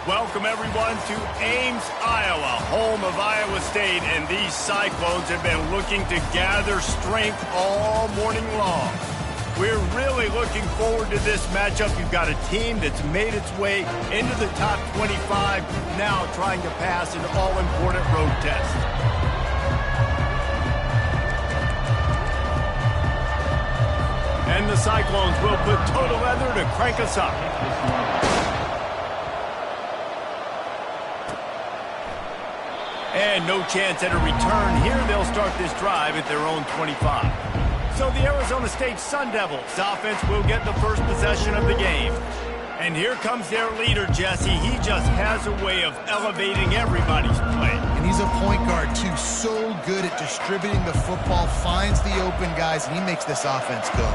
Welcome, everyone, to Ames, Iowa, home of Iowa State. And these Cyclones have been looking to gather strength all morning long. We're really looking forward to this matchup. You've got a team that's made its way into the top 25, now trying to pass an all-important road test. And the Cyclones will put total leather to crank us up. And no chance at a return here. They'll start this drive at their own 25. So the Arizona State Sun Devils offense will get the first possession of the game. And here comes their leader, Jesse. He just has a way of elevating everybody's play. And he's a point guard, too. So good at distributing the football, finds the open guys, and he makes this offense go.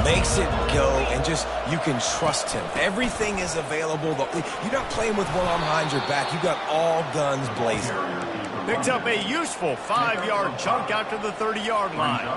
Makes it go, and just, you can trust him. Everything is available. You're not playing with one arm behind your back. You got all guns blazing. Picks up a useful 5-yard chunk out to the 30-yard line.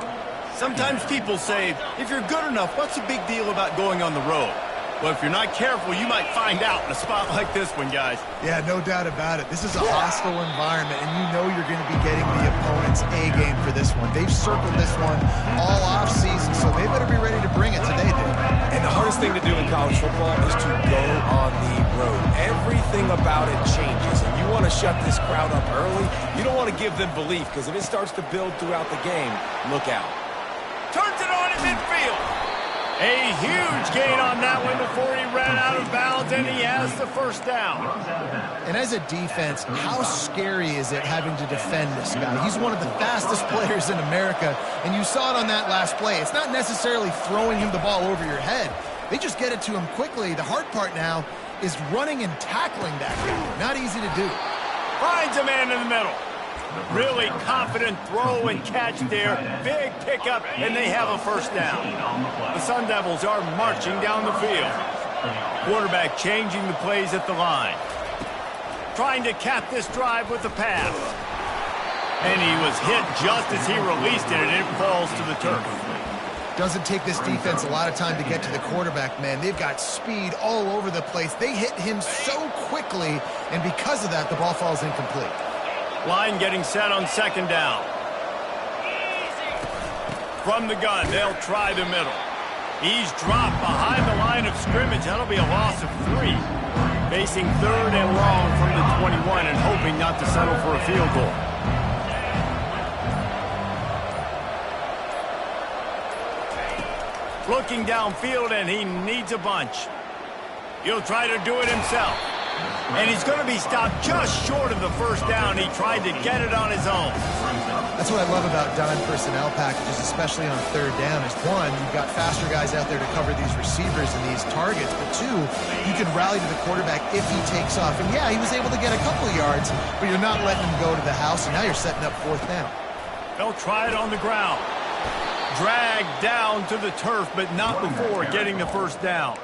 Sometimes people say, if you're good enough, what's the big deal about going on the road? Well, if you're not careful, you might find out in a spot like this one, guys. Yeah, no doubt about it. This is a hostile environment, and you know you're going to be getting the opponent's A game for this one. They've circled this one all offseason, so they better be ready to bring it today, Dave. And the hardest thing to do in college football is to go on the road. Everything about it changes, and you want to shut this crowd up early. You don't want to give them belief, because if it starts to build throughout the game, look out. Turns it on in midfield. A huge gain on that one before he ran out of bounds, and he has the first down. And as a defense, how scary is it having to defend this guy? He's one of the fastest players in America, and you saw it on that last play. It's not necessarily throwing him the ball over your head. They just get it to him quickly. The hard part now is running and tackling that guy. Not easy to do. Finds a man in the middle. Really confident throw and catch there. Big pickup, and they have a first down. The Sun Devils are marching down the field. Quarterback changing the plays at the line. Trying to cap this drive with the pass. And he was hit just as he released it, and it falls to the turf. Doesn't take this defense a lot of time to get to the quarterback, man. They've got speed all over the place. They hit him so quickly, and because of that, the ball falls incomplete. Line getting set on second down. From the gun, they'll try the middle. He's dropped behind the line of scrimmage. That'll be a loss of 3. Facing third and long from the 21 and hoping not to settle for a field goal. Looking downfield, and he needs a bunch. He'll try to do it himself. And he's going to be stopped just short of the first down. He tried to get it on his own. That's what I love about dime personnel packages, especially on third down, is one, you've got faster guys out there to cover these receivers and these targets, but two, you can rally to the quarterback if he takes off. And yeah, he was able to get a couple of yards, but you're not letting him go to the house, and now you're setting up fourth down. They'll try it on the ground. Dragged down to the turf, but not before getting the first down.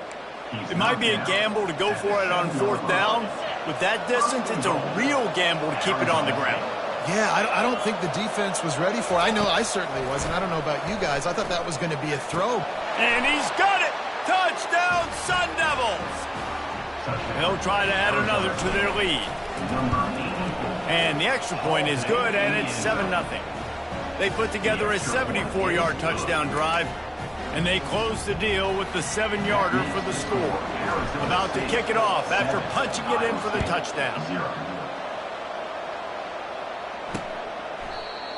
It might be a gamble to go for it on fourth down. With that distance, it's a real gamble to keep it on the ground. Yeah, I don't think the defense was ready for it. I know I certainly wasn't. I don't know about you guys. I thought that was going to be a throw. And he's got it! Touchdown, Sun Devils! They'll try to add another to their lead. And the extra point is good, and it's 7-0. They put together a 74-yard touchdown drive. And they close the deal with the 7-yarder for the score. About to kick it off after punching it in for the touchdown.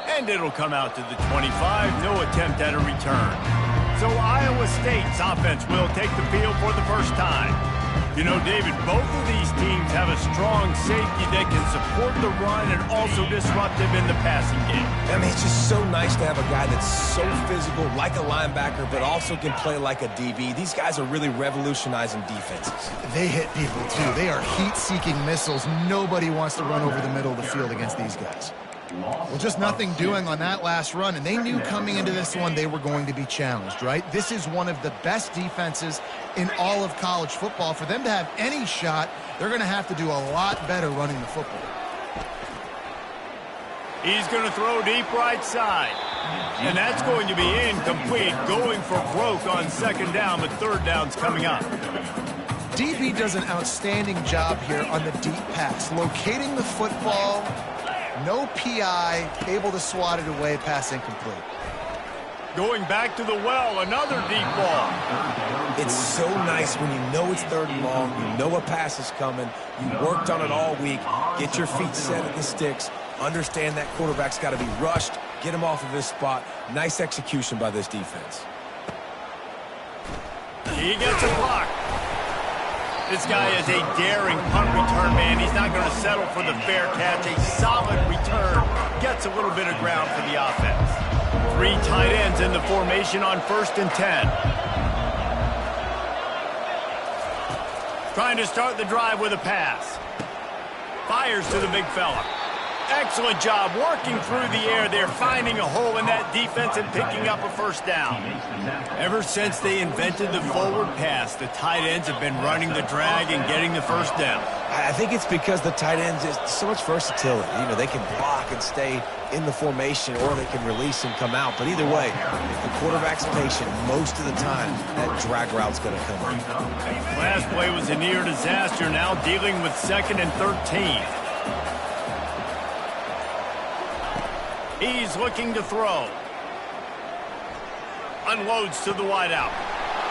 And it'll come out to the 25. No attempt at a return. So Iowa State's offense will take the field for the first time. You know, David, both of these teams have a strong safety that can support the run and also disrupt them in the passing game. I mean, it's just so nice to have a guy that's so physical, like a linebacker, but also can play like a DB. These guys are really revolutionizing defenses. They hit people, too. They are heat-seeking missiles. Nobody wants to run over the middle of the field against these guys. Well, just nothing doing on that last run, and they knew coming into this one they were going to be challenged, right? This is one of the best defenses in all of college football. For them to have any shot, they're going to have to do a lot better running the football. He's going to throw deep right side. And that's going to be incomplete, going for broke on second down, but third down's coming up. DB does an outstanding job here on the deep pass, locating the football, no PI, able to swat it away, pass incomplete. Going back to the well, another deep ball. It's so nice when you know it's 3rd and long, you know a pass is coming, you worked on it all week, get your feet set at the sticks, understand that quarterback's got to be rushed, get him off of his spot. Nice execution by this defense. He gets a block. This guy is a daring punt return man. He's not going to settle for the fair catch. A solid return gets a little bit of ground for the offense. 3 tight ends in the formation on 1st and 10. Trying to start the drive with a pass. Fires to the big fella. Excellent job working through the air there, finding a hole in that defense and picking up a 1st down. Ever since they invented the forward pass, the tight ends have been running the drag and getting the 1st down. I think it's because the tight ends is so much versatility. You know, they can block and stay in the formation, or they can release and come out. But either way, if the quarterback's patient, most of the time, that drag route's going to come in. Last play was a near disaster, now dealing with 2nd and 13. He's looking to throw. Unloads to the wideout.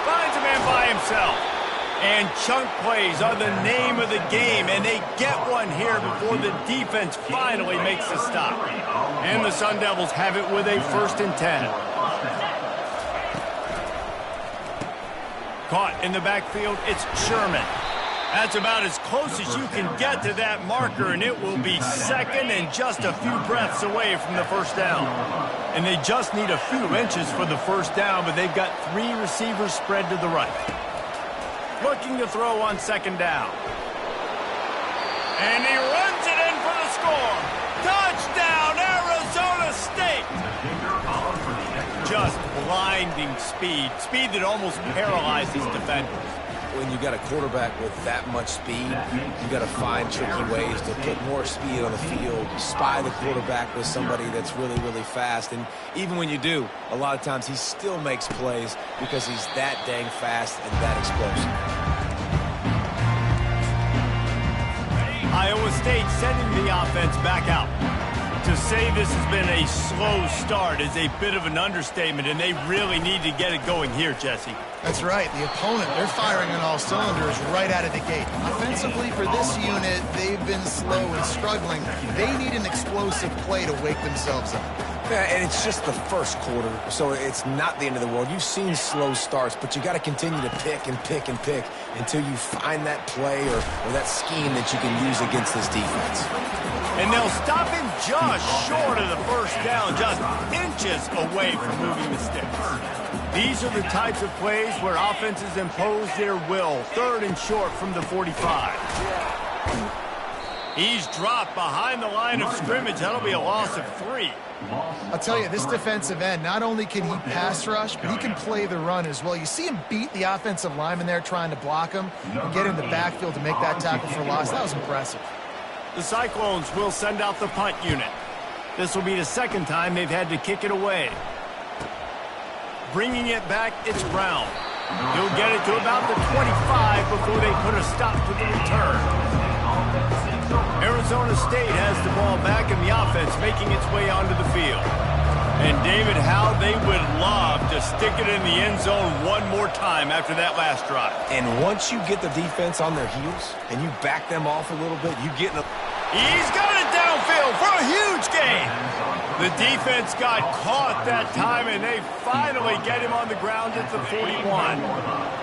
Finds a man by himself. And chunk plays are the name of the game, and they get one here before the defense finally makes the stop. And the Sun Devils have it with a 1st and 10. Caught in the backfield, it's Sherman. That's about as close as you can get to that marker, and it will be 2nd and just a few breaths away from the 1st down. And they just need a few inches for the 1st down, but they've got 3 receivers spread to the right. Looking to throw on 2nd down. And he runs it in for the score. Touchdown, Arizona State! Just blinding speed. Speed that almost paralyzes defenders. When you got a quarterback with that much speed, you got to find tricky ways to put more speed on the field, spy the quarterback with somebody that's really, really fast. And even when you do, a lot of times he still makes plays because he's that dang fast and that explosive. Iowa State sending the offense back out. To say this has been a slow start is a bit of an understatement, and they really need to get it going here, Jesse. That's right. The opponent, they're firing on all cylinders right out of the gate. Offensively, for this unit, they've been slow and struggling. They need an explosive play to wake themselves up. Yeah, and it's just the 1st quarter, so it's not the end of the world. You've seen slow starts, but you got to continue to pick and pick and pick until you find that play or that scheme that you can use against this defense. And they'll stop him just short of the 1st down, just inches away from moving the sticks. These are the types of plays where offenses impose their will. 3rd and short from the 45. He's dropped behind the line of scrimmage. That'll be a loss of 3. I'll tell you, this defensive end, not only can he pass rush, but he can play the run as well. You see him beat the offensive lineman there trying to block him and get in the backfield to make that tackle for loss. That was impressive. The Cyclones will send out the punt unit. This will be the 2nd time they've had to kick it away. Bringing it back, it's Brown. He'll get it to about the 25 before they put a stop to the return. Arizona State has the ball back in the offense, making its way onto the field. And David, how they would love to stick it in the end zone one more time after that last drive. And once you get the defense on their heels and you back them off a little bit, you get in a... He's got it downfield for a huge gain. The defense got caught that time, and they finally get him on the ground at the 41.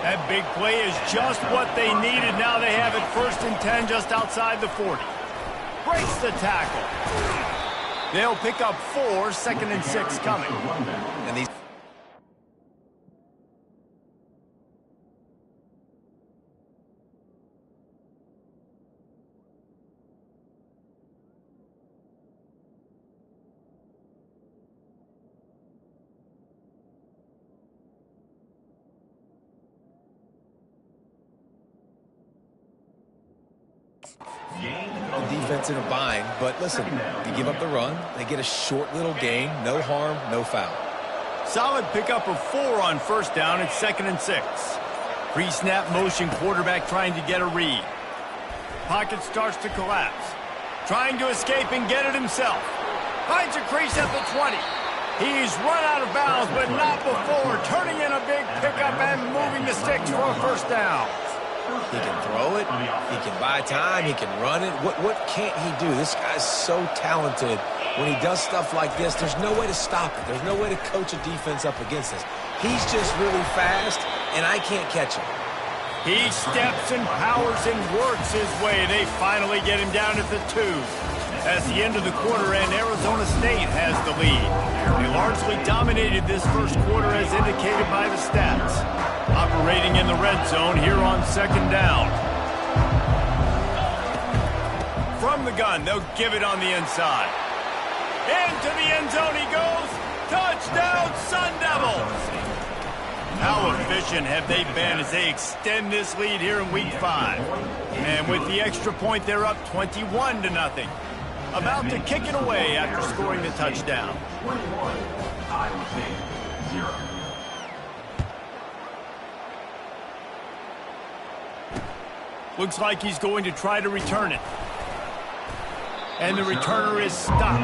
That big play is just what they needed. Now they have it 1st and 10 just outside the 40. Breaks the tackle. They'll pick up 4, 2nd and 6 coming. And these... The defense in a bind, but listen, you give up the run, they get a short little gain, no harm, no foul. Solid pickup of 4 on 1st down. It's 2nd and 6. Pre-snap motion quarterback trying to get a read. Pocket starts to collapse. Trying to escape and get it himself. Finds a crease at the 20. He's run out of bounds, but not before turning in a big pickup and moving the sticks for a first down. He can throw it. He can buy time. He can run it. What can't he do? This guy's so talented. When he does stuff like this, there's no way to stop it. There's no way to coach a defense up against this. He's just really fast, and I can't catch him. He steps and powers and works his way. They finally get him down at the 2. That's the end of the quarter, and Arizona State has the lead. They largely dominated this first quarter as indicated by the stats. Operating in the red zone here on second down. From the gun, they'll give it on the inside. Into the end zone he goes. Touchdown, Sun Devils! How efficient have they been as they extend this lead here in Week 5? And with the extra point, they're up 21-0. About to kick it away after scoring the touchdown. Looks like he's going to try to return it. And the returner is stopped.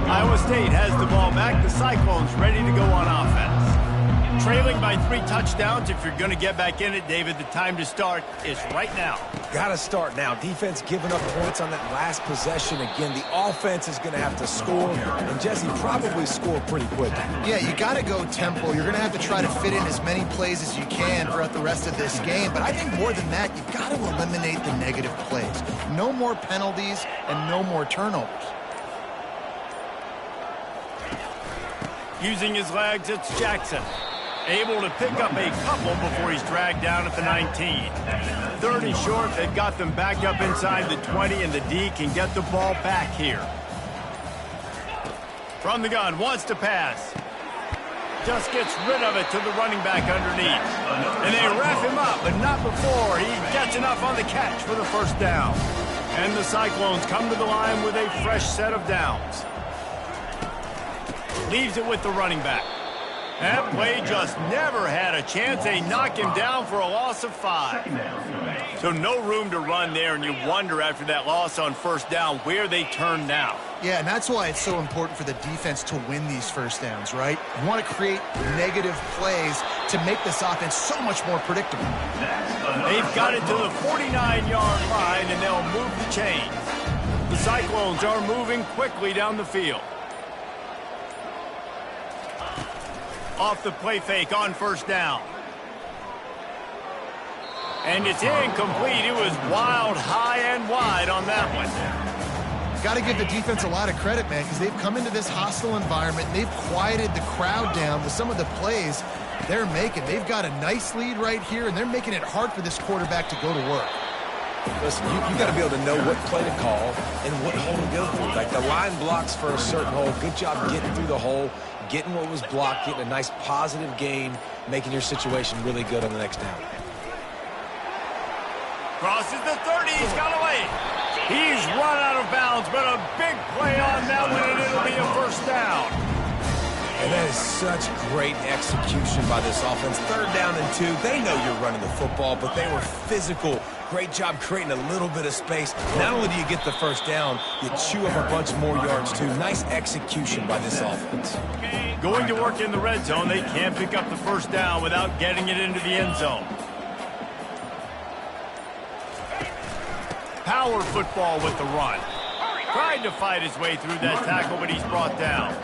Iowa State has the ball back. The Cyclones ready to go on offense. Trailing by 3 touchdowns. If you're going to get back in it, David, the time to start is right now. Got to start now. Defense giving up points on that last possession. Again, the offense is going to have to score. And Jesse probably score pretty quickly. Yeah, you got to go tempo. You're going to have to try to fit in as many plays as you can throughout the rest of this game. But I think more than that, you've got to eliminate the negative plays. No more penalties and no more turnovers. Using his legs, it's Jackson. Able to pick up a couple before he's dragged down at the 19. 30 short, they've got them back up inside the 20, and the D can get the ball back here. From the gun, wants to pass. Just gets rid of it to the running back underneath. And they wrap him up, but not before he gets enough on the catch for the first down. And the Cyclones come to the line with a fresh set of downs. Leaves it with the running back. That play just never had a chance. They knock him down for a loss of 5. So no room to run there, and you wonder after that loss on first down where they turn now. Yeah, and that's why it's so important for the defense to win these first downs, right? You want to create negative plays to make this offense so much more predictable. They've got it to the 49-yard line, and they'll move the chains. The Cyclones are moving quickly down the field. Off the play fake on first down. And it's incomplete. It was wild, high, and wide on that one. Got to give the defense a lot of credit, man, because they've come into this hostile environment. They've quieted the crowd down with some of the plays they're making. They've got a nice lead right here, and they're making it hard for this quarterback to go to work. Listen, you got to be able to know what play to call and what hole to go through. Like the line blocks for a certain hole. Good job getting through the hole, getting what was blocked, getting a nice positive gain, making your situation really good on the next down. Crosses the 30. He's got away. He's run out of bounds, but a big play on that one, and it'll be a first down. And that is such great execution by this offense. 3rd down and 2. They know you're running the football, but they were physical. Great job creating a little bit of space. Not only do you get the first down, you chew up a bunch more yards, too. Nice execution by this offense. Going to work in the red zone. They can't pick up the first down without getting it into the end zone. Power football with the run. Tried to fight his way through that tackle, but he's brought down.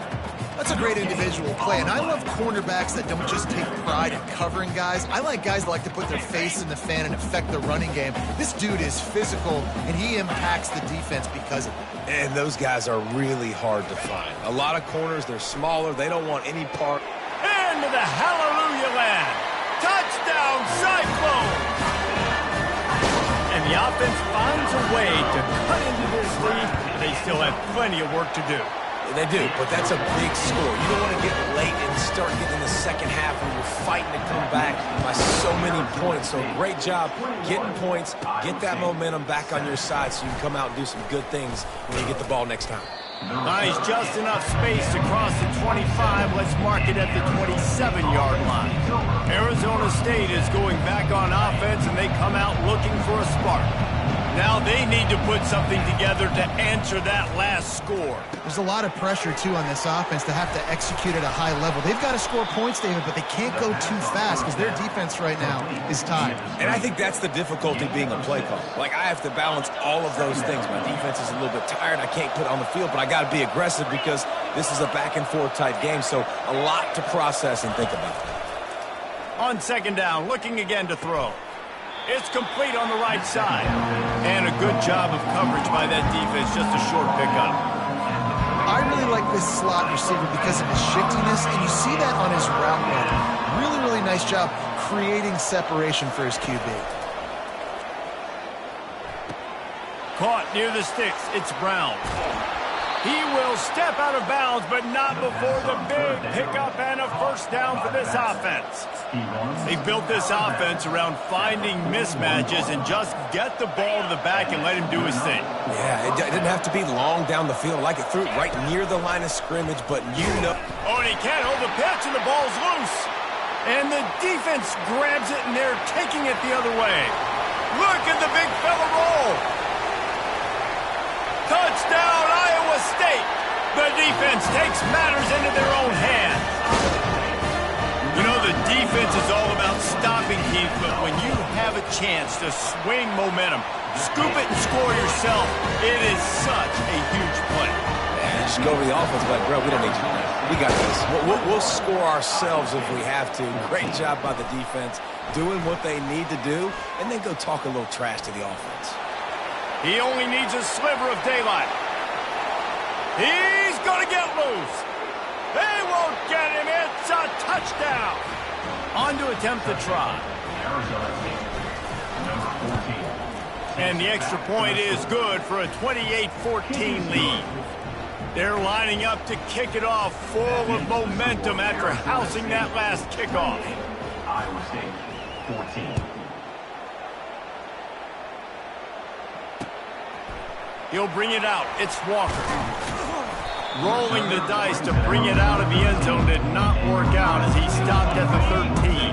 That's a great individual play, and I love cornerbacks that don't just take pride in covering guys. I like guys that like to put their face in the fan and affect the running game. This dude is physical, and he impacts the defense because of it. And those guys are really hard to find. A lot of corners, they're smaller. They don't want any part. Into the hallelujah land. Touchdown, Cyclones! And the offense finds a way to cut into this lead. They still have plenty of work to do. They do, but that's a big score. You don't want to get late and start getting in the second half when you're fighting to come back by so many points. So great job getting points, get that momentum back on your side so you can come out and do some good things when you get the ball next time. Nice, just enough space to cross the 25. Let's mark it at the 27-yard line. Arizona State is going back on offense, and they come out looking for a spark. Now they need to put something together to answer that last score. There's a lot of pressure, too, on this offense to have to execute at a high level. They've got to score points, David, but they can't go too fast because their defense right now is tired. And I think that's the difficulty being a play call. Like, I have to balance all of those things. My defense is a little bit tired. I can't put it on the field, but I got to be aggressive because this is a back-and-forth type game, so a lot to process and think about. On second down, looking again to throw. It's complete on the right side. And a good job of coverage by that defense, just a short pickup. I really like this slot receiver because of his shiftiness, and you see that on his route running. Really, really nice job creating separation for his QB. Caught near the sticks. It's Brown. He will step out of bounds, but not before the big pickup and a first down for this offense. They built this offense around finding mismatches and just get the ball to the back and let him do his thing. Yeah, it didn't have to be long down the field. Like it threw it right near the line of scrimmage, but you know. Oh, and he can't hold the pitch, and the ball's loose. And the defense grabs it, and they're taking it the other way. Look at the big fella roll. Touchdown, Iowa State. The defense takes matters into their own hands. You know, the defense is all about stopping, Keith, but when you have a chance to swing momentum, scoop it and score yourself, it is such a huge play. Yeah, just go over the offense, but, bro, we don't need you. We got this. We'll score ourselves if we have to. Great job by the defense doing what they need to do, and then go talk a little trash to the offense. He only needs a sliver of daylight. He's going to get loose. They won't get him. It's a touchdown. On to attempt the try. And the extra point is good for a 28-14 lead. They're lining up to kick it off full of momentum after housing that last kickoff. Iowa State, 14. He'll bring it out. It's Walker. Rolling the dice to bring it out of the end zone did not work out as he stopped at the 13.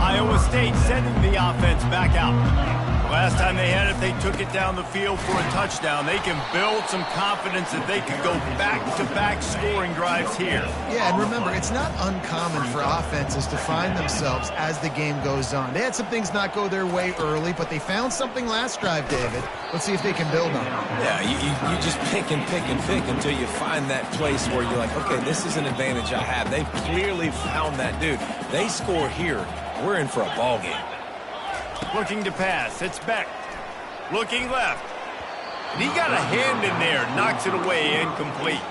Iowa State sending the offense back out. Last time they had it, they took it down the field for a touchdown. They can build some confidence that they could go back-to-back scoring drives here. Yeah, and remember, it's not uncommon for offenses to find themselves as the game goes on. They had some things not go their way early, but they found something last drive, David. Let's see if they can build on it. Yeah, you just pick and pick and pick until you find that place where you're like, okay, this is an advantage I have. They've clearly found that, dude. They score here, we're in for a ball game. Looking to pass. It's Beck. Looking left. And he got a hand in there. Knocks it away. Incomplete.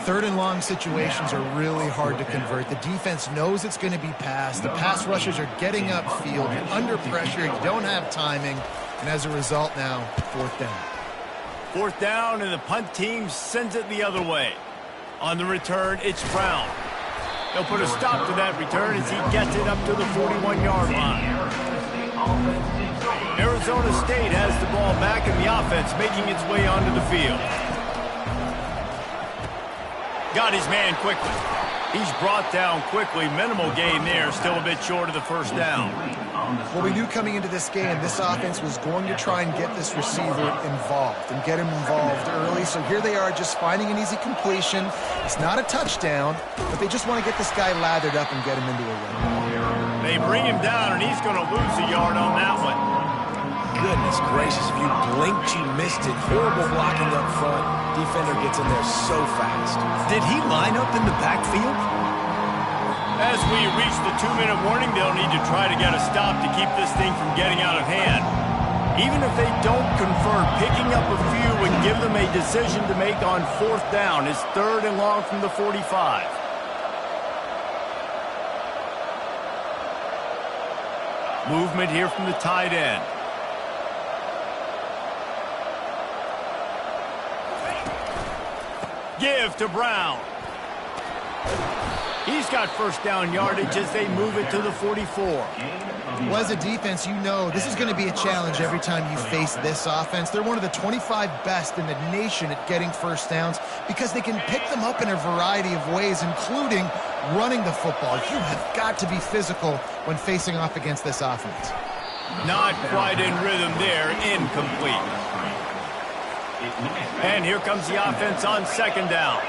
Third and long situations are really hard to convert. The defense knows it's going to be passed. The pass rushers are getting upfield. You're under pressure. You don't have timing. And as a result now, fourth down. Fourth down, and the punt team sends it the other way. On the return, it's Brown. They'll put a stop to that return as he gets it up to the 41-yard line. Arizona State has the ball back, and the offense making its way onto the field. Got his man quickly. He's brought down quickly. Minimal gain there, still a bit short of the first down. Well, we knew coming into this game, this offense was going to try and get this receiver involved and get him involved early. So here they are just finding an easy completion. It's not a touchdown, but they just want to get this guy lathered up and get him into a run. They bring him down, and he's going to lose a yard on that one. Goodness gracious, if you blinked, you missed it. Horrible blocking up front. Defender gets in there so fast. Did he line up in the backfield? As we reach the 2-minute warning, they'll need to try to get a stop to keep this thing from getting out of hand. Even if they don't convert, picking up a few would give them a decision to make on fourth down. It's third and long from the 45. Movement here from the tight end. Give to Brown. He's got first down yardage as they move it to the 44. Well, as a defense, you know this is going to be a challenge every time you face this offense. They're one of the 25 best in the nation at getting first downs because they can pick them up in a variety of ways, including running the football. You have got to be physical when facing off against this offense. Not quite in rhythm there, incomplete. And here comes the offense on second down.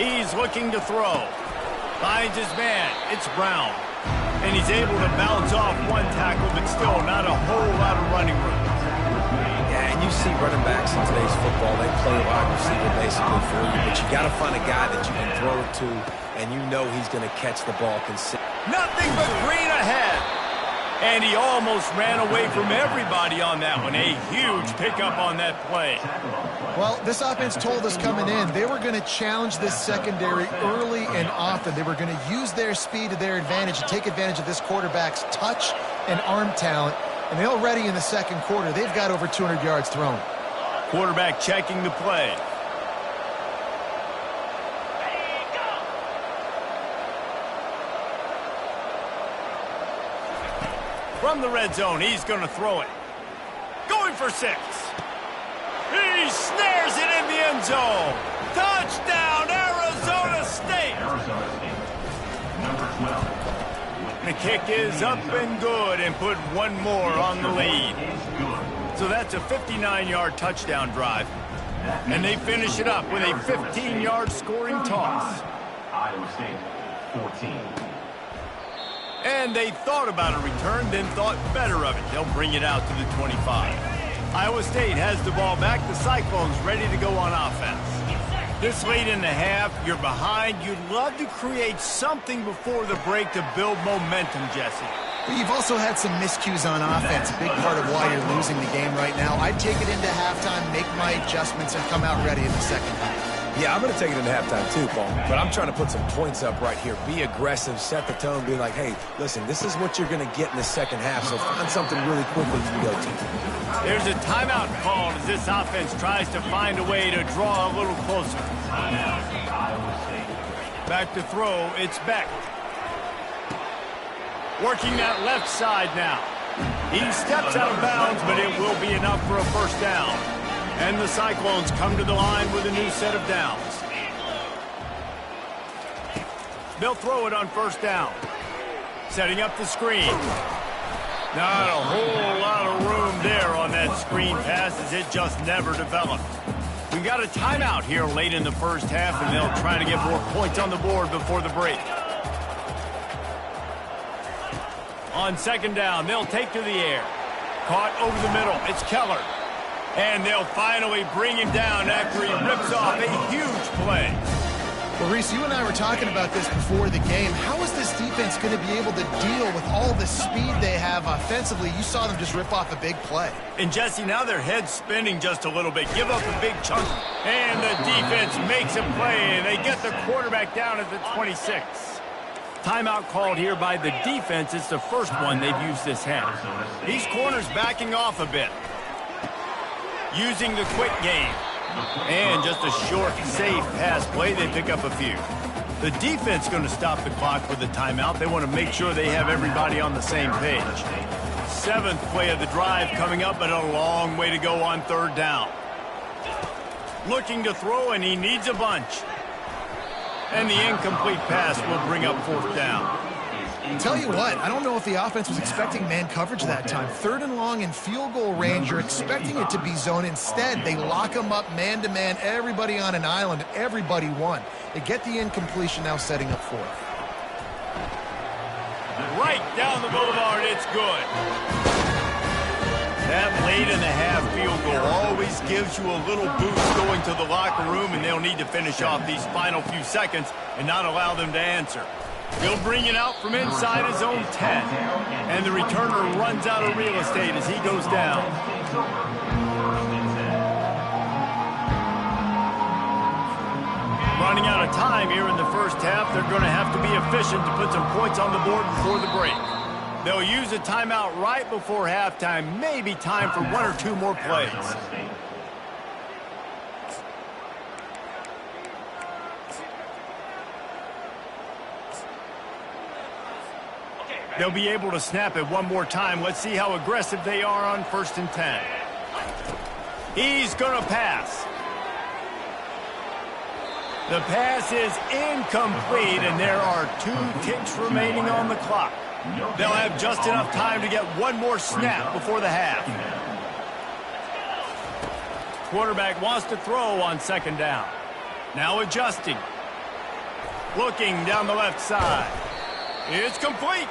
He's looking to throw. Finds his man. It's Brown. And he's able to bounce off one tackle, but still not a whole lot of running room. Yeah, and you see running backs in today's football, they play wide receiver basically for you, but you got to find a guy that you can throw it to, and you know he's going to catch the ball consistently. Nothing but green ahead. And he almost ran away from everybody on that one. A huge pickup on that play. Well, this offense told us coming in they were going to challenge this secondary early and often. They were going to use their speed to their advantage and take advantage of this quarterback's touch and arm talent. And they already in the second quarter, they've got over 200 yards thrown. Quarterback checking the play. From the red zone, he's going to throw it. Going for 6. He snares it in the end zone. Touchdown, Arizona State. Arizona State. Number 12. The kick is up and good and put one more on the lead. So that's a 59-yard touchdown drive. And they finish it up with a 15-yard scoring toss. Iowa State, 14. And they thought about a return, then thought better of it. They'll bring it out to the 25. Iowa State has the ball back. The Cyclones ready to go on offense. This late in the half, you're behind. You'd love to create something before the break to build momentum, Jesse. But you've also had some miscues on offense, a big part of why you're losing the game right now. I'd take it into halftime, make my adjustments, and come out ready in the second half. Yeah, I'm going to take it into halftime too, Paul. But I'm trying to put some points up right here. Be aggressive, set the tone, be like, hey, listen, this is what you're going to get in the second half, so find something really quickly to go to. There's a timeout called as this offense tries to find a way to draw a little closer. Back to throw, it's Beck. Working that left side now. He steps out of bounds, but it will be enough for a first down. And the Cyclones come to the line with a new set of downs. They'll throw it on first down. Setting up the screen. Not a whole lot of room there on that screen pass as it just never developed. We've got a timeout here late in the first half, and they'll try to get more points on the board before the break. On second down, they'll take to the air. Caught over the middle. It's Keller. And they'll finally bring him down after he rips off a huge play. Well, Reese, you and I were talking about this before the game. How is this defense going to be able to deal with all the speed they have offensively? You saw them just rip off a big play. And, Jesse, now their head's spinning just a little bit. Give up a big chunk. And the defense makes a play. They get the quarterback down at the 26. Timeout called here by the defense. It's the first one they've used this half. These corners backing off a bit. Using the quick game. And just a short, safe pass play. They pick up a few. The defense going to stop the clock with the timeout. They want to make sure they have everybody on the same page. 7th play of the drive coming up, but a long way to go on third down. Looking to throw, and he needs a bunch. And the incomplete pass will bring up fourth down. Tell you what, I don't know if the offense was expecting man coverage that time. 3rd and long in field goal range, you're expecting it to be zone. Instead, they lock them up man-to-man, everybody on an island, everybody won. They get the incompletion, now setting up fourth. Right down the boulevard, it's good. That late in the half field goal always gives you a little boost going to the locker room, and they'll need to finish off these final few seconds and not allow them to answer. He'll bring it out from inside his own 10. And the returner runs out of real estate as he goes down. Running out of time here in the first half. They're going to have to be efficient to put some points on the board before the break. They'll use a timeout right before halftime. Maybe time for one or two more plays. They'll be able to snap it one more time. Let's see how aggressive they are on 1st and 10. He's going to pass. The pass is incomplete, and there are 2 ticks remaining on the clock. They'll have just enough time to get one more snap before the half. Quarterback wants to throw on 2nd down. Now adjusting. Looking down the left side. It's complete.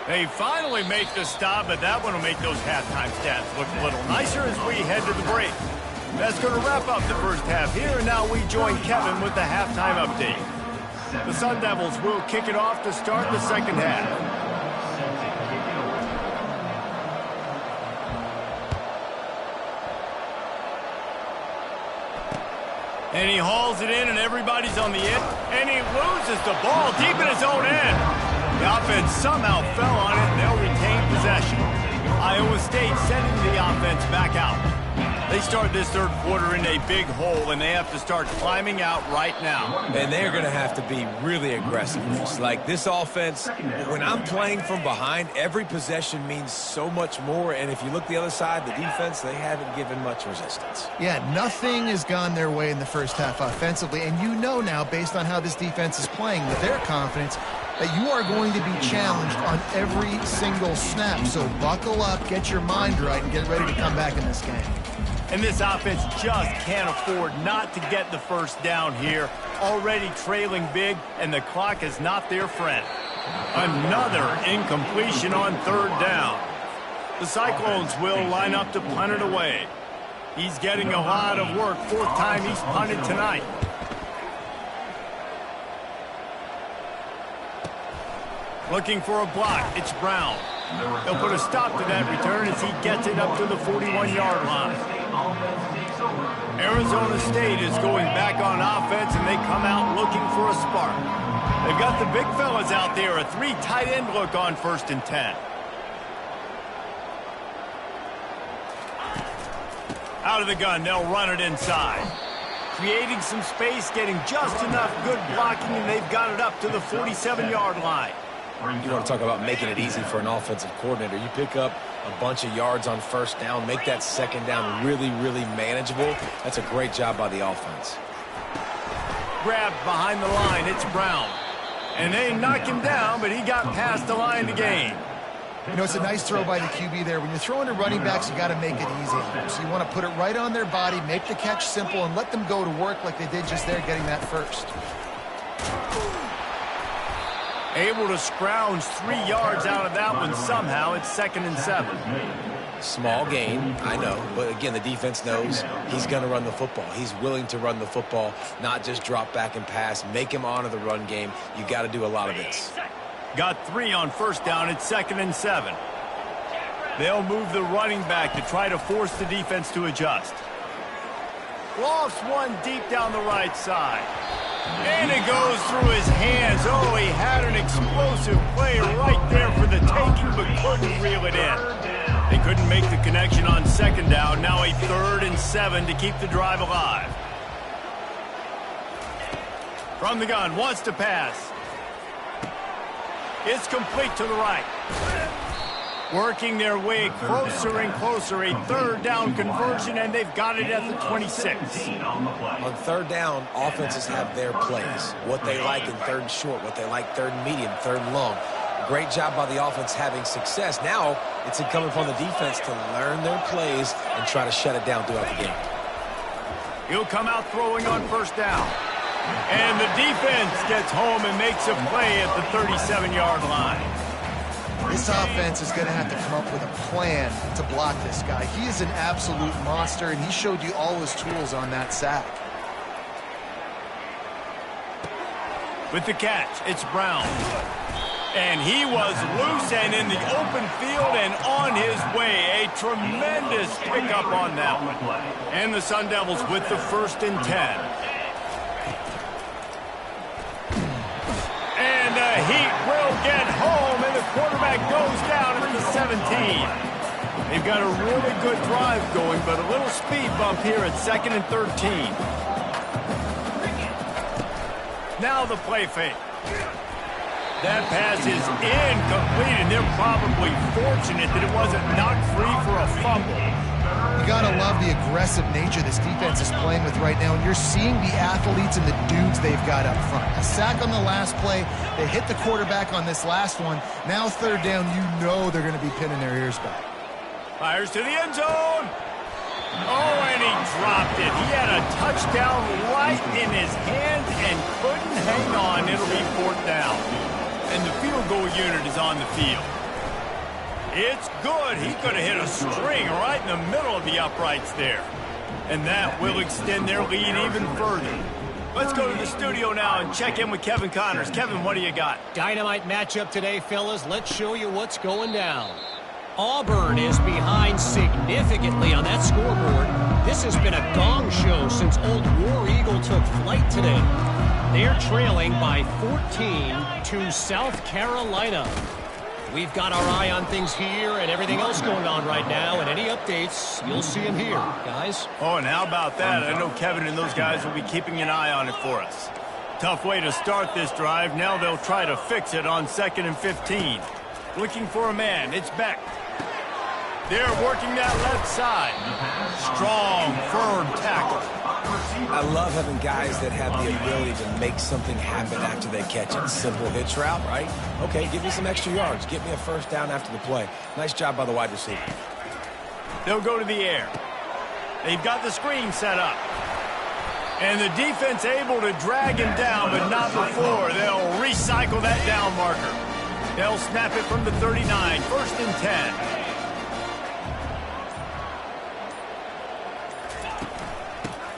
They finally make the stop, but that one will make those halftime stats look a little nicer as we head to the break. That's going to wrap up the first half here, and now we join Kevin with the halftime update. The Sun Devils will kick it off to start the second half. And he hauls it in, and everybody's on the end, and he loses the ball deep in his own end. The offense somehow fell on it, and they'll retain possession. Iowa State sending the offense back out. They start this third quarter in a big hole, and they have to start climbing out right now. And they're going to have to be really aggressive. It's like this offense, when I'm playing from behind, every possession means so much more. And if you look the other side, the defense, they haven't given much resistance. Yeah, nothing has gone their way in the first half offensively. And you know now, based on how this defense is playing, with their confidence, that you are going to be challenged on every single snap. So buckle up, get your mind right, and get ready to come back in this game. And this offense just can't afford not to get the first down here. Already trailing big, and the clock is not their friend. Another incompletion on 3rd down. The Cyclones will line up to punt it away. He's getting a lot of work. 4th time he's punted tonight. Looking for a block. It's Brown. They'll put a stop to that return as he gets it up to the 41-yard line. Arizona State is going back on offense, and they come out looking for a spark. They've got the big fellas out there, a 3 tight end look on 1st and 10. Out of the gun, they'll run it inside. Creating some space, getting just enough good blocking, and they've got it up to the 47-yard line. You want to talk about making it easy for an offensive coordinator. You pick up a bunch of yards on 1st down, make that 2nd down really, really manageable. That's a great job by the offense. Grabbed behind the line, it's Brown. And they knock him down, but he got past the line to gain. You know, it's a nice throw by the QB there. When you're throwing to running backs, you got to make it easy. So you want to put it right on their body, make the catch simple, and let them go to work like they did just there, getting that first. Able to scrounge 3 yards out of that one somehow. It's 2nd and 7. Small gain, I know. But again, the defense knows he's going to run the football. He's willing to run the football, not just drop back and pass. Make him honor the run game. You got to do a lot of this. Got 3 on 1st down. It's 2nd and 7. They'll move the running back to try to force the defense to adjust. Lofts one deep down the right side. And it goes through his hands. Oh, he had an explosive play right there for the taking, but couldn't reel it in. They couldn't make the connection on 2nd down. Now a 3rd and 7 to keep the drive alive. From the gun, wants to pass. It's complete to the right. Working their way closer and closer. A 3rd down conversion, and they've got it at the 26. On 3rd down, offenses have their plays. What they like in 3rd and short, what they like 3rd and medium, 3rd and long. Great job by the offense having success. Now it's incumbent upon the defense to learn their plays and try to shut it down throughout the game. He'll come out throwing on 1st down. And the defense gets home and makes a play at the 37-yard line. This offense is going to have to come up with a plan to block this guy. He is an absolute monster, and he showed you all his tools on that sack. With the catch, it's Brown. And he was loose and in the open field and on his way. A tremendous pickup on that one. And the Sun Devils with the 1st and 10. And the Heat will get home, and the Quarterback goes down at the 17. They've got a really good drive going, but a little speed bump here at 2nd and 13. Now the play fake. That pass is incomplete, and they're probably fortunate that it wasn't knocked free for a fumble. You got to love the aggressive nature this defense is playing with right now, and you're seeing the athletes and the dudes they've got up front. A sack on the last play. They hit the quarterback on this last one. Now 3rd down, you know they're going to be pinning their ears back. Fires to the end zone. Oh, and he dropped it. He had a touchdown right in his hands and couldn't hang on. It'll be 4th down. And the field goal unit is on the field. It's good. He could have hit a string right in the middle of the uprights there. And that will extend their lead even further. Let's go to the studio now and check in with Kevin Connors. Kevin, what do you got? Dynamite matchup today, fellas. Let's show you what's going down. Auburn is behind significantly on that scoreboard. This has been a gong show since old War Eagle took flight today. They're trailing by 14 to South Carolina. We've got our eye on things here and everything else going on right now, and any updates, you'll see them here, guys. Oh, and how about that? I know Kevin and those guys will be keeping an eye on it for us. Tough way to start this drive. Now they'll try to fix it on 2nd and 15. Looking for a man. It's Beck. They're working that left side. Strong, firm tackle. I love having guys that have the ability to make something happen after they catch it. Simple hitch route, right? Okay, give me some extra yards. Get me a 1st down after the play. Nice job by the wide receiver. They'll go to the air. They've got the screen set up. And the defense able to drag him down, but not before. They'll recycle that down marker. They'll snap it from the 39, 1st and 10.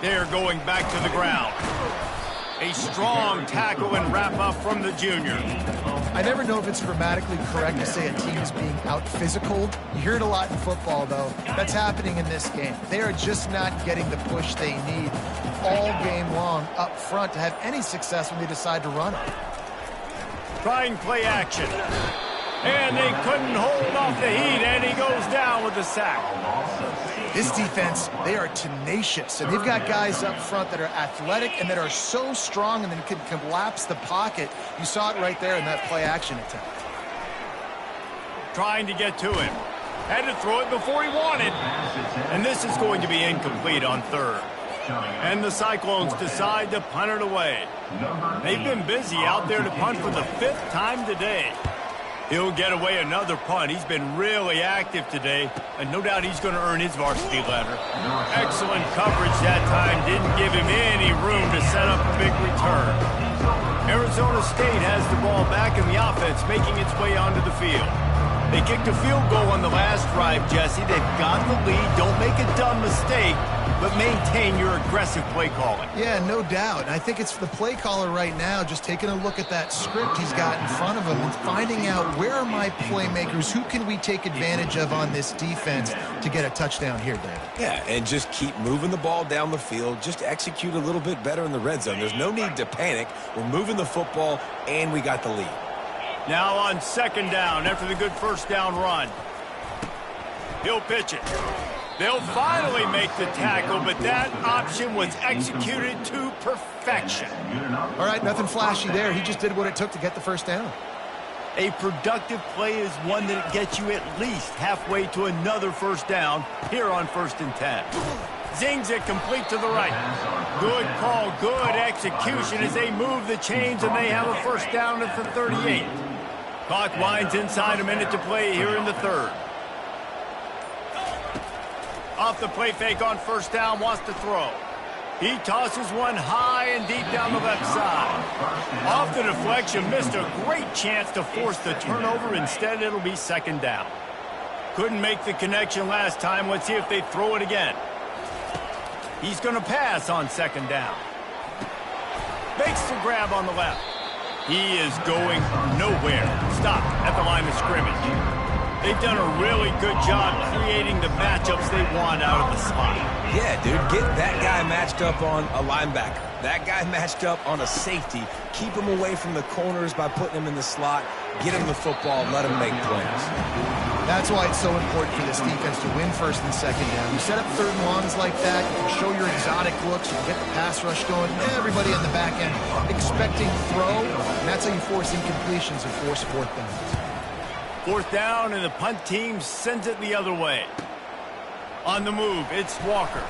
They're going back to the ground. A strong tackle and wrap up from the junior. I never know if it's grammatically correct to say a team is being out-physical. You hear it a lot in football, though. That's happening in this game. They are just not getting the push they need all game long up front to have any success when they decide to run it. Trying play action. And they couldn't hold off the heat, and he goes down with the sack. This defense, they are tenacious, and they've got guys up front that are athletic and that are so strong and then can collapse the pocket. You saw it right there in that play action attempt. Trying to get to him. Had to throw it before he wanted. And this is going to be incomplete on 3rd. And the Cyclones decide to punt it away. They've been busy out there to punt for the 5th time today. He'll get away another punt. He's been really active today, and no doubt he's going to earn his varsity letter. Excellent coverage that time. Didn't give him any room to set up a big return. Arizona State has the ball back in the offense, making its way onto the field. They kicked a field goal on the last drive, Jesse. They've got the lead. Don't make a dumb mistake, but maintain your aggressive play calling. Yeah, no doubt. And I think it's the play caller right now just taking a look at that script he's got in front of him and finding out where are my playmakers, who can we take advantage of on this defense to get a touchdown here, David. Yeah, and just keep moving the ball down the field. Just execute a little bit better in the red zone. There's no need to panic. We're moving the football, and we got the lead. Now on 2nd down after the good 1st down run. He'll pitch it. They'll finally make the tackle, but that option was executed to perfection. All right, nothing flashy there. He just did what it took to get the 1st down. A productive play is one that gets you at least halfway to another 1st down here on 1st and 10. Zings it complete to the right. Good call, good execution as they move the chains, and they have a 1st down at the 38. Clock winds inside a minute to play here in the 3rd. Off the play fake on 1st down, wants to throw. He tosses one high and deep down the left side. Off the deflection, missed a great chance to force the turnover. Instead, it'll be 2nd down. Couldn't make the connection last time. Let's see if they throw it again. He's going to pass on 2nd down. Makes the grab on the left. He is going nowhere. Stop at the line of scrimmage. They've done a really good job creating the matchups they want out of the slot. Yeah, dude, get that guy matched up on a linebacker. That guy matched up on a safety. keep them away from the corners by putting them in the slot, get them the football, let them make plays. That's why it's so important for this defense to win first and second down. You set up third and longs like that, you can show your exotic looks, you can get the pass rush going, everybody on the back end expecting throw, and that's how you force incompletions and force fourth downs. Fourth down, and the punt team sends it the other way. On the move, it's Walker.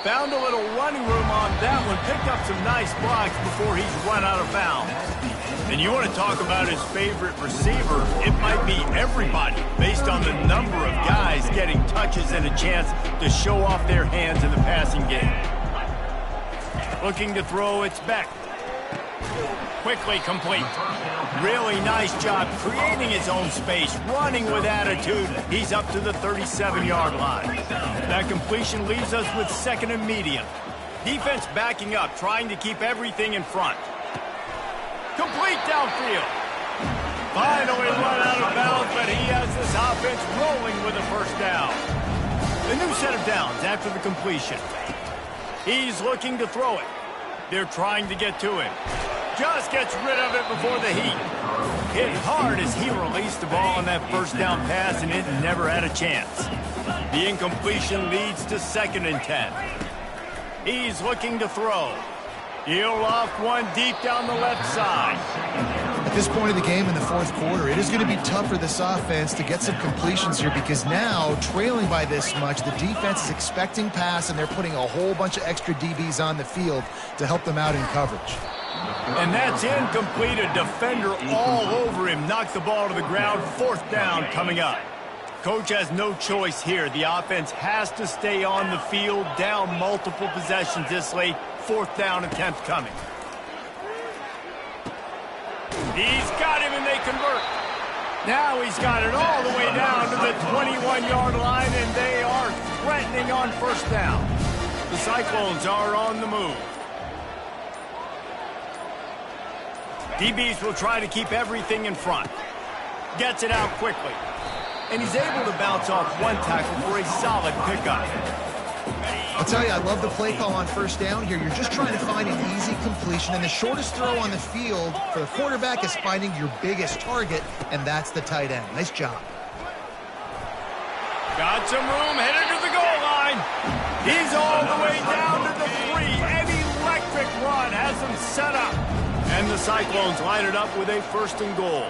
Found a little running room on that one, picked up some nice blocks before he's run out of bounds. And you want to talk about his favorite receiver, it might be everybody, based on the number of guys getting touches and a chance to show off their hands in the passing game. Looking to throw, it's Beck. Quickly complete. Really nice job creating his own space, running with attitude. He's up to the 37-yard line. That completion leaves us with second and medium. Defense backing up, trying to keep everything in front. Complete downfield. Finally run out of bounds, but he has this offense rolling with a first down. A new set of downs after the completion. He's looking to throw it. They're trying to get to him. Just gets rid of it before the heat. Hit hard as he released the ball on that first down pass, and it never had a chance. The incompletion leads to second and 10. He's looking to throw. He'll loft one deep down the left side. At this point of the game in the fourth quarter, it is going to be tough for this offense to get some completions here because now, trailing by this much, the defense is expecting pass, and they're putting a whole bunch of extra DBs on the field to help them out in coverage. And that's incomplete. A defender all over him. Knocked the ball to the ground. Fourth down coming up. Coach has no choice here. The offense has to stay on the field, down multiple possessions this late. Fourth down attempt coming. He's got him, and they convert. Now he's got it all the way down to the 21-yard line, and they are threatening on first down. The Cyclones are on the move. DBs will try to keep everything in front. Gets it out quickly. And he's able to bounce off one tackle for a solid pickup. I'll tell you, I love the play call on first down here. You're just trying to find an easy completion, and the shortest throw on the field for the quarterback is finding your biggest target, and that's the tight end. Nice job. Got some room, headed to the goal line. He's all the way down to the 3. An electric run has him set up. And the Cyclones line it up with a first and goal.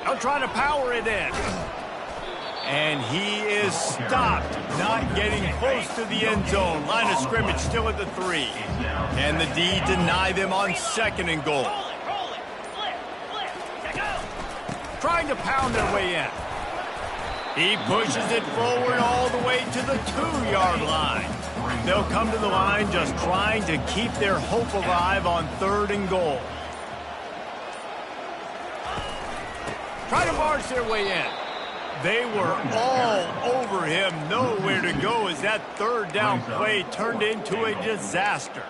They'll try to power it in. And he is stopped, not getting close to the end zone. Line of scrimmage still at the 3. And the D deny them on second and goal. Trying to pound their way in. He pushes it forward all the way to the 2-yard line. They'll come to the line just trying to keep their hope alive on third and goal. Try to march their way in. They were all over him, nowhere to go as that third down play turned into a disaster.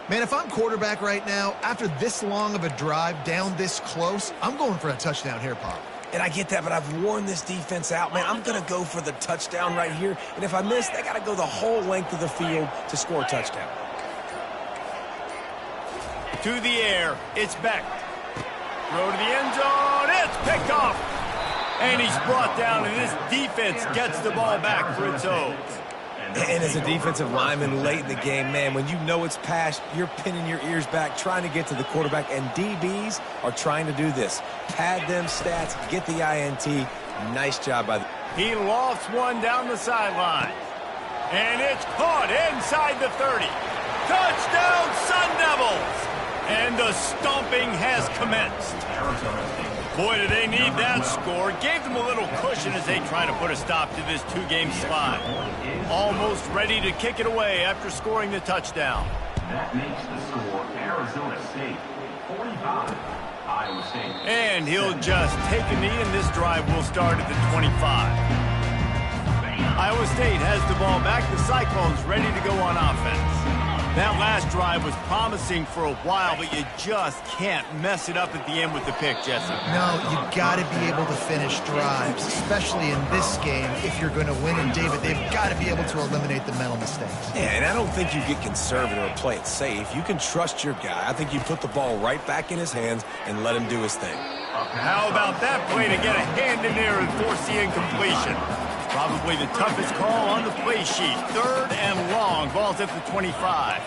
Man, if I'm quarterback right now, after this long of a drive down this close, I'm going for a touchdown here, Pop. And I get that, but I've worn this defense out, man. I'm going to go for the touchdown right here. And if I miss, they got to go the whole length of the field to score a touchdown. To the air, it's Beck. Throw to the end zone, it's picked off. And he's brought down, and this defense gets the ball back for its own. And as a defensive lineman late in the game, man, when you know it's passed, you're pinning your ears back, trying to get to the quarterback, and DBs are trying to do this. Pad them stats, get the INT. Nice job by the... He lofts one down the sideline. And it's caught inside the 30. Touchdown, Sun Devils! And the stomping has commenced. Boy, do they need that score. Gave them a little cushion as they try to put a stop to this 2-game slide. Almost ready to kick it away after scoring the touchdown. That makes the score Arizona State 45, Iowa State. And he'll just take a knee, and this drive will start at the 25. Iowa State has the ball back. The Cyclones ready to go on offense. That last drive was promising for a while, but you just can't mess it up at the end with the pick, Jesse. No, you got to be able to finish drives, especially in this game. If you're going to win, and David, they've got to be able to eliminate the mental mistakes. Yeah, and I don't think you get conservative or play it safe. You can trust your guy. I think you put the ball right back in his hands and let him do his thing. How about that play to get a hand in there and force the incompletion? Probably the toughest call on the play sheet. 3rd and long. Ball's at the 25.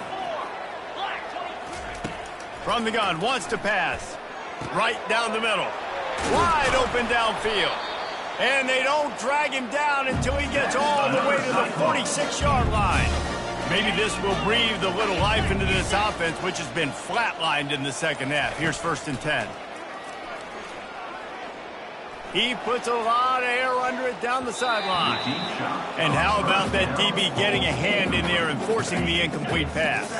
From the gun, wants to pass. Right down the middle. Wide open downfield. And they don't drag him down until he gets all the way to the 46-yard line. Maybe this will breathe a little life into this offense, which has been flatlined in the second half. Here's 1st and 10. He puts a lot of air under it down the sideline. And how about that DB getting a hand in there and forcing the incomplete pass?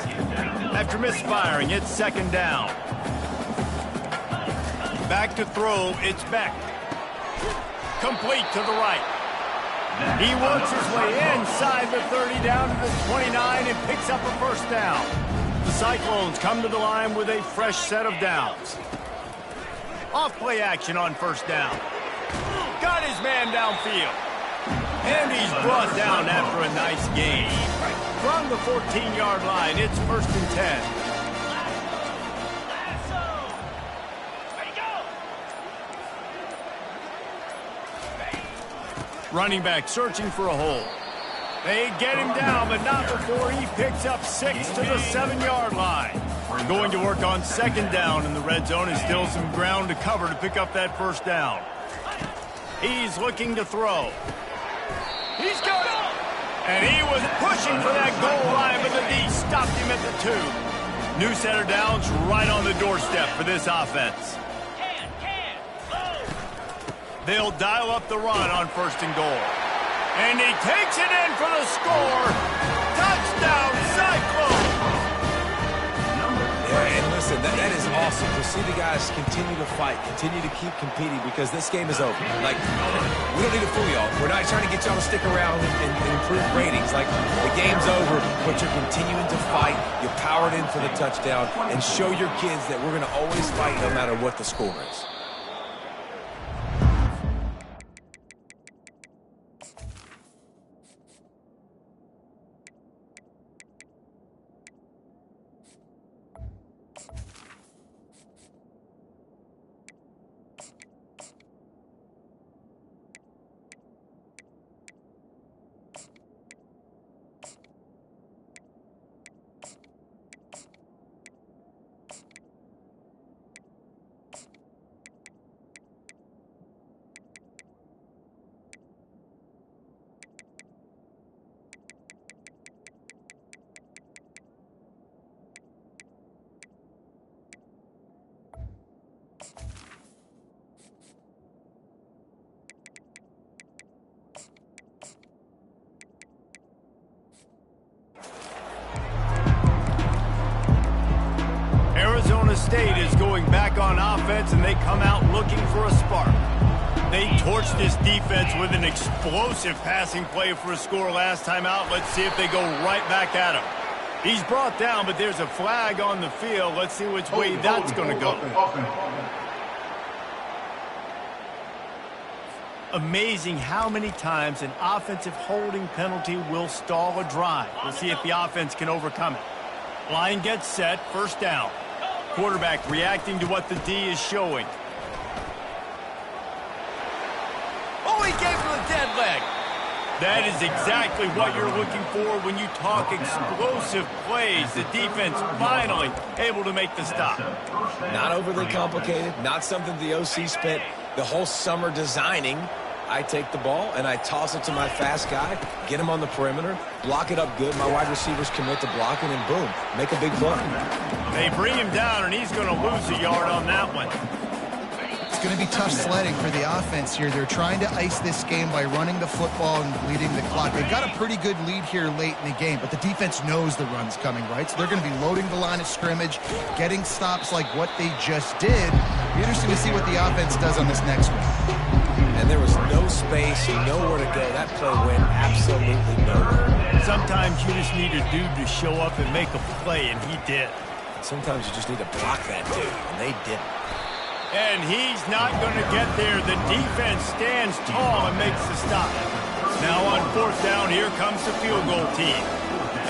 After misfiring, it's 2nd down. Back to throw, it's Beck. Complete to the right. He works his way inside the 30 down to the 29 and picks up a 1st down. The Cyclones come to the line with a fresh set of downs. Off play action on 1st down. Got his man downfield. And he's brought down after a nice gain. From the 14-yard line, it's 1st and 10. Running back searching for a hole. They get him down, but not before he picks up 6 to the 7-yard line. We're going to work on 2nd down in the red zone and still some ground to cover to pick up that 1st down. He's looking to throw. He's got it! And he was pushing for that goal line, but the D stopped him at the 2. New set of downs right on the doorstep for this offense. They'll dial up the run on 1st and goal. And he takes it in for the score. Touchdown, Cyclone! Yeah, and listen, that is awesome to see the guys continue to fight, continue to keep competing, because this game is over. Like, we don't need to fool y'all. We're not trying to get y'all to stick around and improve ratings. Like, the game's over, but you're continuing to fight. You powered in for the touchdown, and show your kids that we're going to always fight no matter what the score is. Arizona State is going back on offense, and they come out looking for a spark. They torched this defense with an explosive passing play for a score last time out. Let's see if they go right back at him. He's brought down, but there's a flag on the field. Let's see which way that's going to go. Amazing how many times an offensive holding penalty will stall a drive. We'll see if the offense can overcome it. Line gets set, 1st down. Quarterback reacting to what the D is showing. Oh, he gave him a dead leg. That is exactly what you're looking for when you talk explosive plays. The defense finally able to make the stop. Not overly complicated, not something the OC spent the whole summer designing. I take the ball and I toss it to my fast guy, get him on the perimeter, block it up good. My wide receivers commit to blocking, and boom, make a big play. They bring him down, and he's going to lose a yard on that one. It's going to be tough sledding for the offense here. They're trying to ice this game by running the football and bleeding the clock. They've got a pretty good lead here late in the game, but the defense knows the run's coming, right? So they're going to be loading the line of scrimmage, getting stops like what they just did. It'll be interesting to see what the offense does on this next one. And there was no space, nowhere to go. That play went absolutely nowhere. Sometimes Sometimes you just need a dude to show up and make a play, and he did. Sometimes you just need to block that dude, and they didn't. And he's not going to get there. The defense stands tall and makes the stop. Now on 4th down, here comes the field goal team.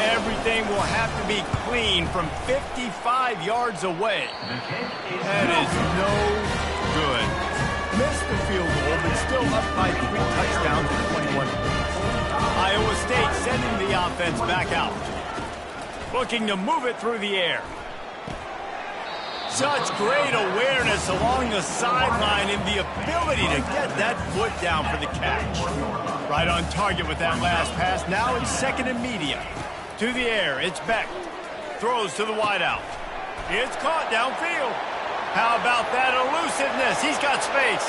Everything will have to be clean from 55 yards away. That is no good. Missed the field goal, but still up by 3 touchdowns to 21 points. Iowa State sending the offense back out. Looking to move it through the air. Such great awareness along the sideline and the ability to get that foot down for the catch. Right on target with that last pass. Now it's 2nd and medium. To the air, it's Beck. Throws to the wideout. It's caught downfield. How about that elusiveness? He's got space.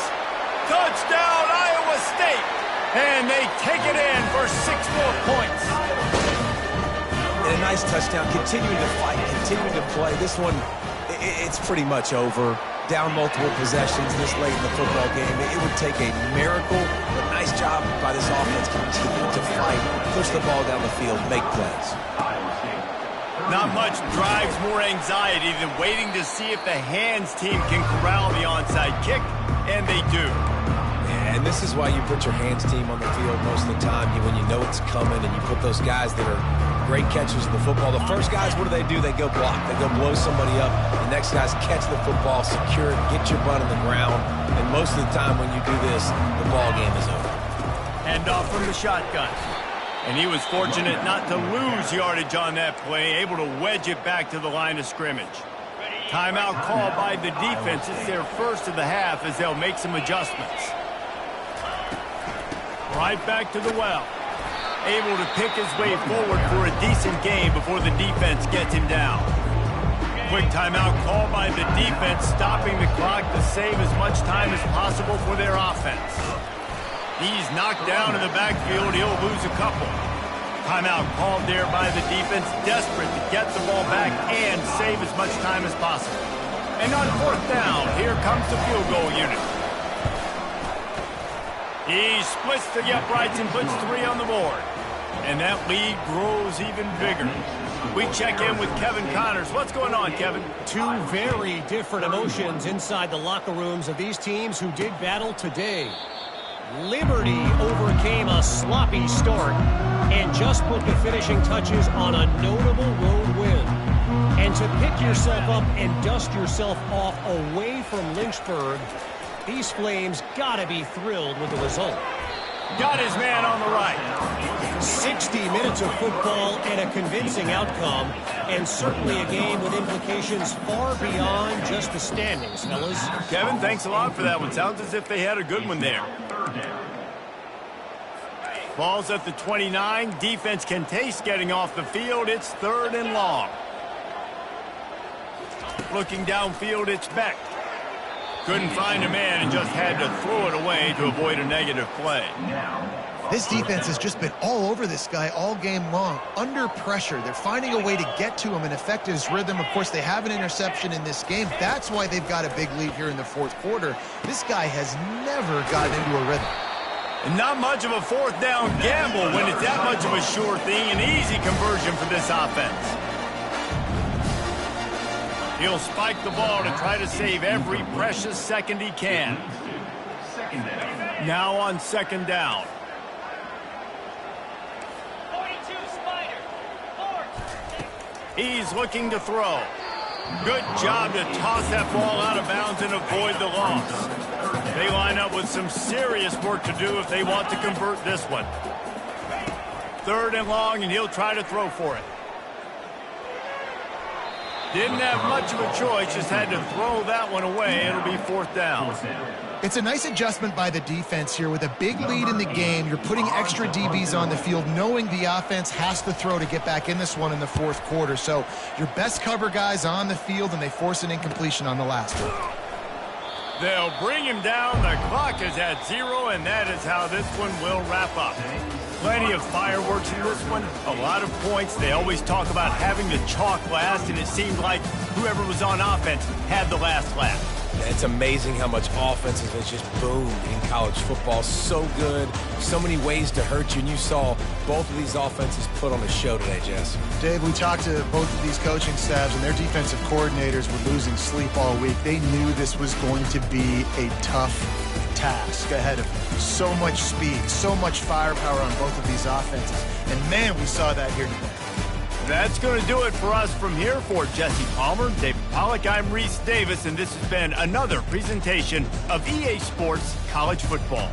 Touchdown, Iowa State. And they take it in for 6 more points. And a nice touchdown. Continuing to fight, continuing to play. This one, it's pretty much over. Down multiple possessions this late in the football game. It would take a miracle, but nice job by this offense. Continue to fight, push the ball down the field, make plays. Not much drives more anxiety than waiting to see if the hands team can corral the onside kick, and they do. And this is why you put your hands team on the field most of the time when you know it's coming, and you put those guys that are great catchers of the football. The first guys, what do? They go block. They go blow somebody up. The next guys catch the football, secure it, get your butt on the ground. And most of the time when you do this, the ball game is over. Hand off from the shotgun. And he was fortunate not to lose yardage on that play, able to wedge it back to the line of scrimmage. Timeout called by the defense. It's their first of the half as they'll make some adjustments. Right back to the well. Able to pick his way forward for a decent game before the defense gets him down. Quick timeout called by the defense, stopping the clock to save as much time as possible for their offense. He's knocked down in the backfield. He'll lose a couple. Timeout called there by the defense, desperate to get the ball back and save as much time as possible. And on 4th down, here comes the field goal unit. He splits the uprights and puts 3 on the board. And that lead grows even bigger. We check in with Kevin Connors. What's going on, Kevin? 2 very different emotions inside the locker rooms of these teams who did battle today. Liberty overcame a sloppy start and just put the finishing touches on a notable road win. And to pick yourself up and dust yourself off away from Lynchburg, these Flames gotta be thrilled with the result. Got his man on the right. 60 minutes of football and a convincing outcome, and certainly a game with implications far beyond just the standings, fellas. Kevin, thanks a lot for that one. Sounds as if they had a good one there. Ball's at the 29. Defense can taste getting off the field. It's 3rd and long. Looking downfield, it's Beck. Couldn't find a man and just had to throw it away to avoid a negative play. This defense has just been all over this guy all game long. Under pressure, they're finding a way to get to him and affect his rhythm. Of course, they have an interception in this game. That's why they've got a big lead here in the 4th quarter. This guy has never gotten into a rhythm. And not much of a 4th down gamble when it's that much of a sure thing. An easy conversion for this offense. He'll spike the ball to try to save every precious second he can. Now on 2nd down. He's looking to throw. Good job to toss that ball out of bounds and avoid the loss. They line up with some serious work to do if they want to convert this one. 3rd and long, and he'll try to throw for it. Didn't have much of a choice, just had to throw that one away. It'll be 4th down. It's a nice adjustment by the defense here. With a big lead in the game, you're putting extra DBs on the field, knowing the offense has to throw to get back in this one in the 4th quarter. So your best cover guys on the field, and they force an incompletion on the last one. They'll bring him down. The clock is at 0, and that is how this one will wrap up. Plenty of fireworks in this one, a lot of points. They always talk about having the chalk last, and it seemed like whoever was on offense had the last laugh. It's amazing how much offenses has just boomed in college football. So good, so many ways to hurt you, and you saw both of these offenses put on a show today, Jess. Dave, we talked to both of these coaching staffs, and their defensive coordinators were losing sleep all week. They knew this was going to be a tough task ahead of them. So much speed, so much firepower on both of these offenses, and man, we saw that here today. That's going to do it for us from here. For Jesse Palmer, David Pollack, I'm Reese Davis, and this has been another presentation of EA Sports College Football.